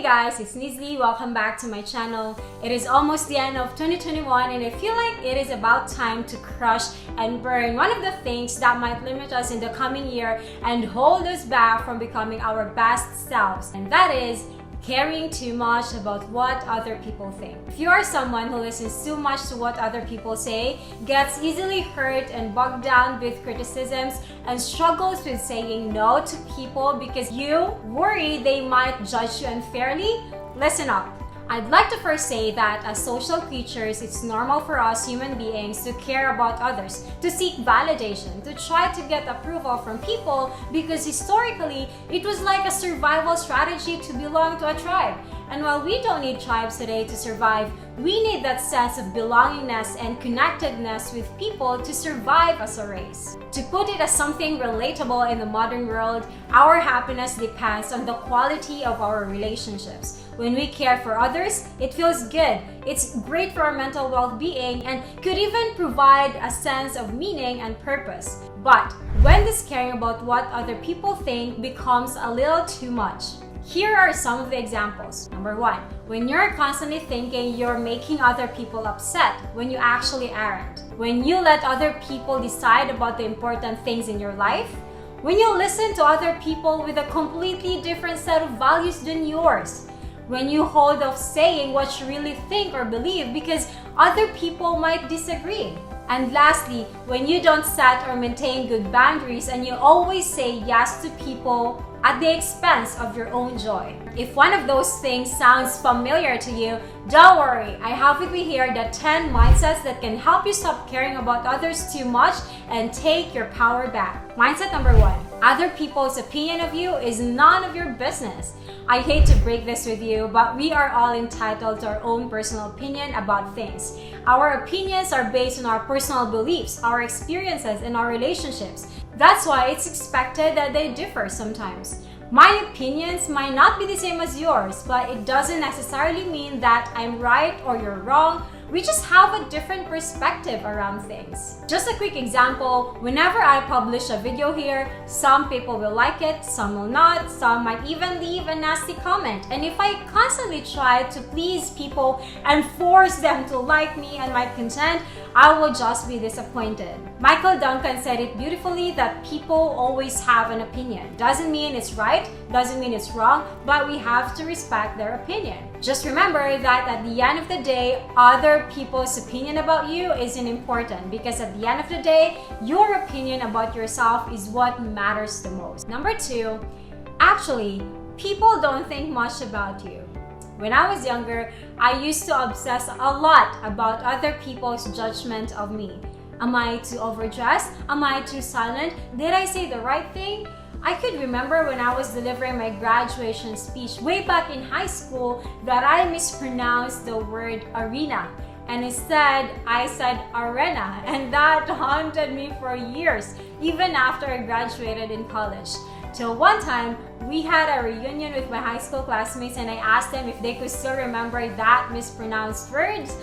guys, it's Nizley. Welcome back to my channel. It is almost the end of 2021 and I feel like it is about time to crush and burn one of the things that might limit us in the coming year and hold us back from becoming our best selves. And that is caring too much about what other people think. If you are someone who listens too much to what other people say, gets easily hurt and bogged down with criticisms, and struggles with saying no to people because you worry they might judge you unfairly, listen up. I'd like to first say that as social creatures, it's normal for us human beings to care about others, to seek validation, to try to get approval from people because historically, it was like a survival strategy to belong to a tribe. And while we don't need tribes today to survive, we need that sense of belongingness and connectedness with people to survive as a race. To put it as something relatable in the modern world, our happiness depends on the quality of our relationships. When we care for others, it feels good. It's great for our mental well-being and could even provide a sense of meaning and purpose. But when this caring about what other people think becomes a little too much, here are some of the examples. Number one, when you're constantly thinking you're making other people upset when you actually aren't. When you let other people decide about the important things in your life. When you listen to other people with a completely different set of values than yours. When you hold off saying what you really think or believe because other people might disagree. And lastly, when you don't set or maintain good boundaries and you always say yes to people at the expense of your own joy. If one of those things sounds familiar to you, don't worry. I have with me here the 10 mindsets that can help you stop caring about others too much and take your power back. Mindset number one, other people's opinion of you is none of your business. I hate to break this with you, but we are all entitled to our own personal opinion about things. Our opinions are based on our personal beliefs, our experiences, and our relationships. That's why it's expected that they differ sometimes. My opinions might not be the same as yours, but it doesn't necessarily mean that I'm right or you're wrong. We just have a different perspective around things. Just a quick example, whenever I publish a video here, some people will like it, some will not, some might even leave a nasty comment. And if I constantly try to please people and force them to like me and my content, I will just be disappointed. Michael Duncan said it beautifully that people always have an opinion. Doesn't mean it's right, doesn't mean it's wrong, but we have to respect their opinion. Just remember that at the end of the day, other people's opinion about you isn't important because at the end of the day, your opinion about yourself is what matters the most. Number two, actually, people don't think much about you. When I was younger, I used to obsess a lot about other people's judgment of me. Am I too overdressed? Am I too silent? Did I say the right thing? I could remember when I was delivering my graduation speech way back in high school that I mispronounced the word arena. And instead, I said arena, and that haunted me for years, even after I graduated in college. Till one time, we had a reunion with my high school classmates and I asked them if they could still remember that mispronounced words.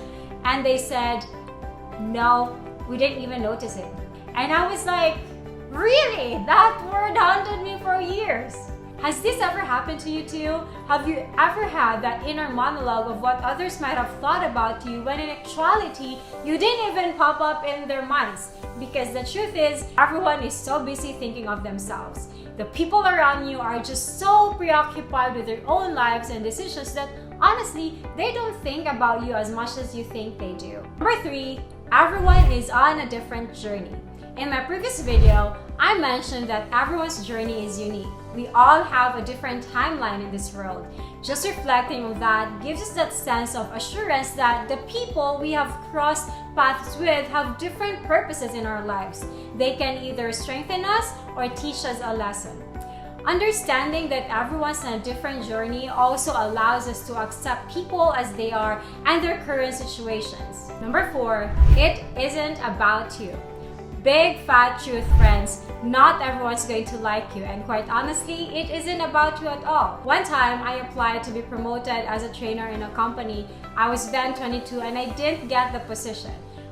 And they said, no, we didn't even notice it. And I was like, really? That word haunted me for years. Has this ever happened to you too? Have you ever had that inner monologue of what others might have thought about you when in actuality, you didn't even pop up in their minds? Because the truth is, everyone is so busy thinking of themselves. The people around you are just so preoccupied with their own lives and decisions that honestly, they don't think about you as much as you think they do. Number three, everyone is on a different journey. In my previous video, I mentioned that everyone's journey is unique. We all have a different timeline in this world. Just reflecting on that gives us that sense of assurance that the people we have crossed paths with have different purposes in our lives. They can either strengthen us or teach us a lesson. Understanding that everyone's on a different journey also allows us to accept people as they are and their current situations. Number four, it isn't about you. Big fat truth, friends, not everyone's going to like you, and quite honestly, it isn't about you at all. One time, I applied to be promoted as a trainer in a company. I was then 22 and I didn't get the position.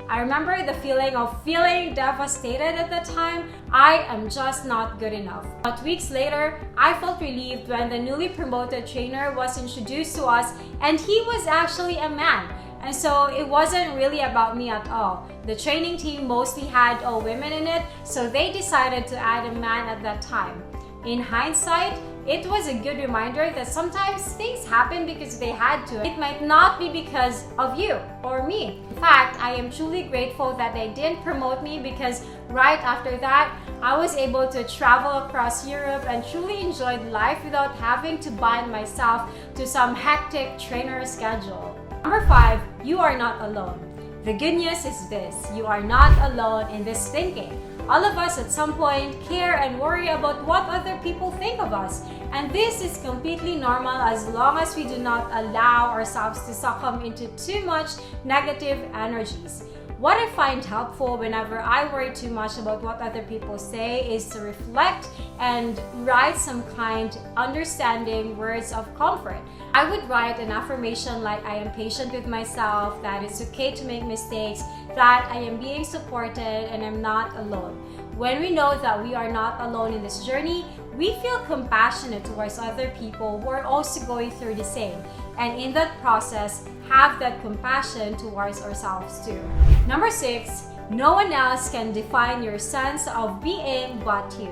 I remember the feeling of feeling devastated at the time. I am just not good enough. But weeks later, I felt relieved when the newly promoted trainer was introduced to us, and he was actually a man. And so it wasn't really about me at all. The training team mostly had all women in it, so they decided to add a man at that time. In hindsight, it was a good reminder that sometimes things happen because they had to. It might not be because of you or me. In fact, I am truly grateful that they didn't promote me, because right after that, I was able to travel across Europe and truly enjoyed life without having to bind myself to some hectic trainer schedule. Number 5, you are not alone. The good news is this: you are not alone in this thinking. All of us at some point care and worry about what other people think of us. And this is completely normal as long as we do not allow ourselves to succumb into too much negative energies. What I find helpful whenever I worry too much about what other people say is to reflect and write some kind, understanding words of comfort. I would write an affirmation like I am patient with myself, that it's okay to make mistakes, that I am being supported and I'm not alone. When we know that we are not alone in this journey, we feel compassionate towards other people who are also going through the same. And in that process, have that compassion towards ourselves too. Number 6, no one else can define your sense of being but you.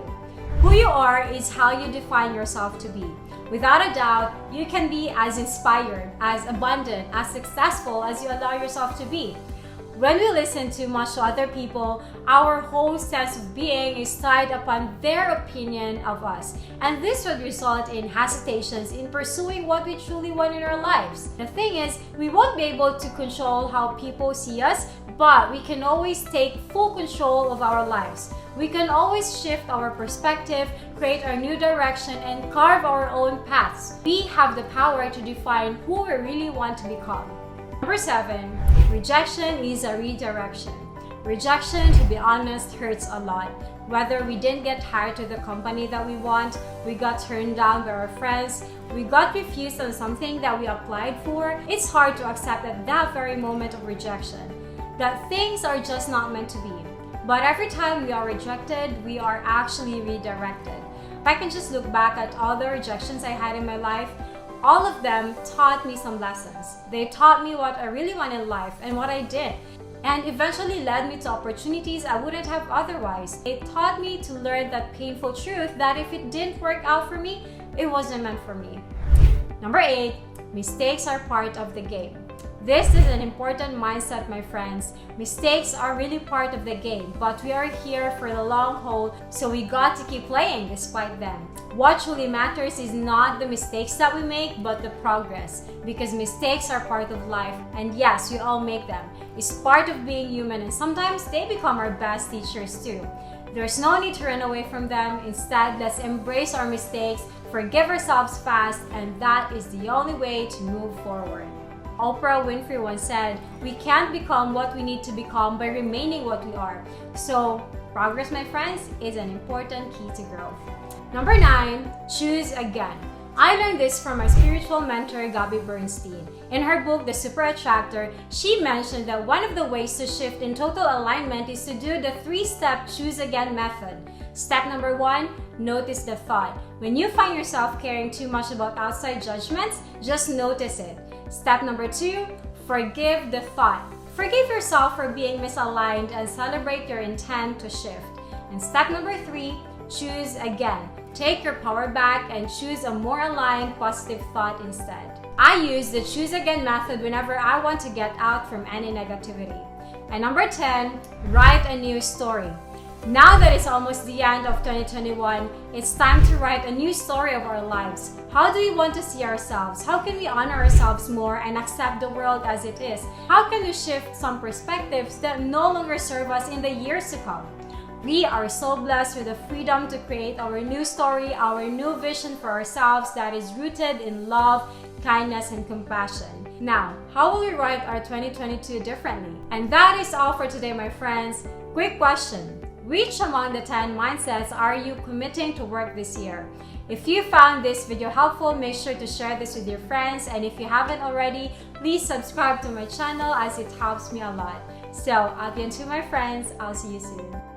Who you are is how you define yourself to be. Without a doubt, you can be as inspired, as abundant, as successful as you allow yourself to be. When we listen too much to other people, our whole sense of being is tied upon their opinion of us. And this would result in hesitations in pursuing what we truly want in our lives. The thing is, we won't be able to control how people see us, but we can always take full control of our lives. We can always shift our perspective, create our new direction, and carve our own paths. We have the power to define who we really want to become. Number 7, rejection is a redirection. Rejection, to be honest, hurts a lot. Whether we didn't get hired to the company that we want, we got turned down by our friends, we got refused on something that we applied for, it's hard to accept at that very moment of rejection that things are just not meant to be. But every time we are rejected, we are actually redirected. If I can just look back at all the rejections I had in my life, all of them taught me some lessons. They taught me what I really want in life and what I did, and eventually led me to opportunities I wouldn't have otherwise. It taught me to learn that painful truth that if it didn't work out for me, it wasn't meant for me. Number 8, mistakes are part of the game. This is an important mindset, my friends. Mistakes are really part of the game, but we are here for the long haul, so we got to keep playing despite them. What truly matters is not the mistakes that we make, but the progress, because mistakes are part of life, and yes, we all make them. It's part of being human, and sometimes they become our best teachers too. There's no need to run away from them. Instead, let's embrace our mistakes, forgive ourselves fast, and that is the only way to move forward. Oprah Winfrey once said, "We can't become what we need to become by remaining what we are." So, progress, my friends, is an important key to growth. Number 9, choose again. I learned this from my spiritual mentor, Gabby Bernstein. In her book, The Super Attractor, she mentioned that one of the ways to shift in total alignment is to do the 3-step choose again method. Step number 1, notice the thought. When you find yourself caring too much about outside judgments, just notice it. Step number 2, forgive the thought. Forgive yourself for being misaligned and celebrate your intent to shift. And step number 3, choose again. Take your power back and choose a more aligned, positive thought instead. I use the choose again method whenever I want to get out from any negativity. And number 10, write a new story. Now that it's almost the end of 2021, it's time to write a new story of our lives. How do we want to see ourselves? How can we honor ourselves more and accept the world as it is? How can we shift some perspectives that no longer serve us in the years to come? We are so blessed with the freedom to create our new story, our new vision for ourselves that is rooted in love, kindness, and compassion. Now, how will we write our 2022 differently? And that is all for today, my friends. Quick question. Which among the 10 mindsets are you committing to work this year? If you found this video helpful, make sure to share this with your friends. And if you haven't already, please subscribe to my channel as it helps me a lot. So again, to my friends, I'll see you soon.